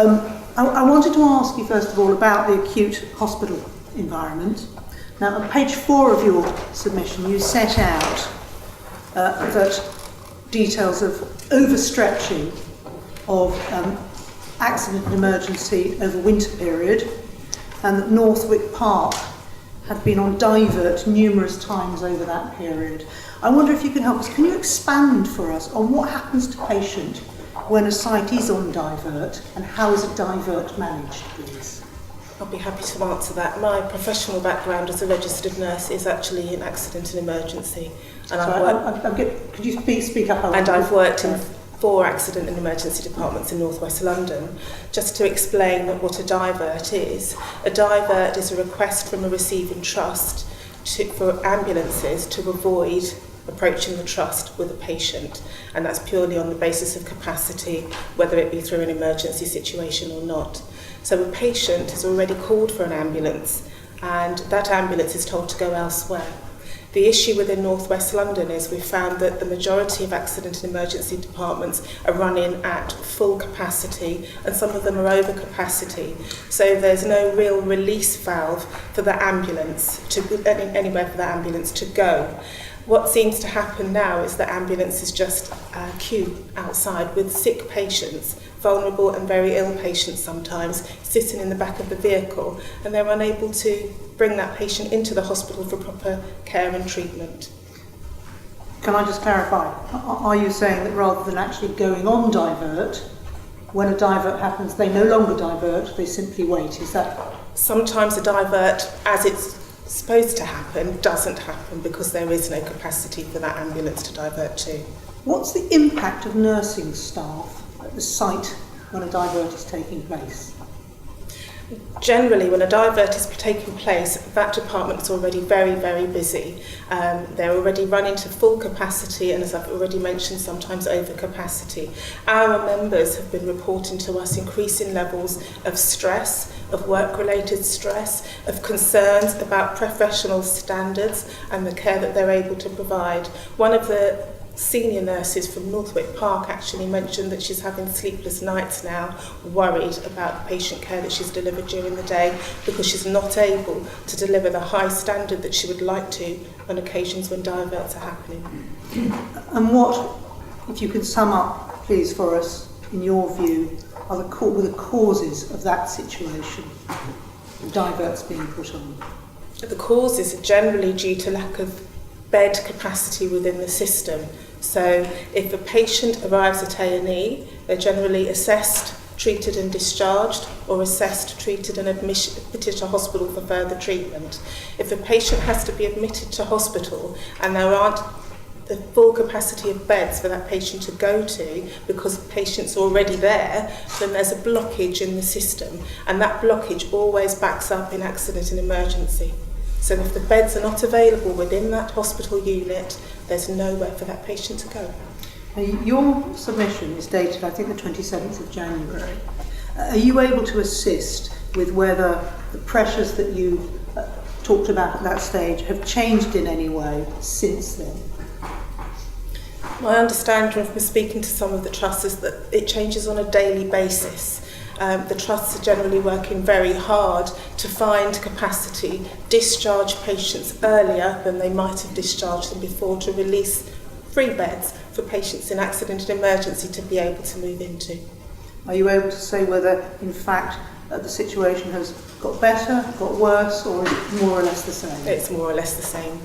I wanted to ask you first of all about the acute hospital environment. Now, on page 4 of your submission, you set out that details of overstretching of accident and emergency over winter period, and that Northwick Park had been on divert numerous times over that period. I wonder if you can help us. Can you expand for us on what happens to patient when a site is on divert, and how is a divert managed, please? I'll be happy to answer that. My professional background as a registered nurse is actually in accident and emergency. And could you speak up? And I've worked in 4 accident and emergency departments in North West London. Just to explain what a divert is a request from a receiving trust for ambulances to avoid approaching the trust with a patient, and that's purely on the basis of capacity, whether it be through an emergency situation or not. So a patient has already called for an ambulance, and that ambulance is told to go elsewhere. The issue within North West London is we've found that the majority of accident and emergency departments are running at full capacity, and some of them are over capacity. So there's no real release valve for the ambulance anywhere for the ambulance to go. What seems to happen now is that ambulances just queue outside with sick patients, vulnerable and very ill patients sometimes, sitting in the back of the vehicle, and they're unable to bring that patient into the hospital for proper care and treatment. Can I just clarify? Are you saying that rather than actually going on divert, when a divert happens, they no longer divert, they simply wait? Is that? Sometimes a divert, as it's supposed to happen, doesn't happen because there is no capacity for that ambulance to divert to. What's the impact of nursing staff at the site when a divert is taking place? Generally, when a divert is taking place, that department is already very, very busy. They're already running to full capacity, and as I've already mentioned, sometimes over capacity. Our members have been reporting to us increasing levels of stress, of work-related stress, of concerns about professional standards and the care that they're able to provide. One of the senior nurses from Northwick Park actually mentioned that she's having sleepless nights now, worried about the patient care that she's delivered during the day because she's not able to deliver the high standard that she would like to on occasions when diverts are happening. And what, if you could sum up, please, for us, in your view, are the causes of that situation, diverts being put on? The causes are generally due to lack of bed capacity within the system. So if a patient arrives at A&E, they're generally assessed, treated and discharged, or assessed, treated and admitted to hospital for further treatment. If a patient has to be admitted to hospital and there aren't the full capacity of beds for that patient to go to because the patient's already there, then there's a blockage in the system, and that blockage always backs up in accident and emergency. So if the beds are not available within that hospital unit, there's nowhere for that patient to go. Your submission is dated, I think, the 27th of January. Are you able to assist with whether the pressures that you talked about at that stage have changed in any way since then? My understanding from speaking to some of the trusts is that it changes on a daily basis. The trusts are generally working very hard to find capacity, discharge patients earlier than they might have discharged them before, to release free beds for patients in accident and emergency to be able to move into. Are you able to say whether, in fact, the situation has got better, got worse, or is it more or less the same? It's more or less the same.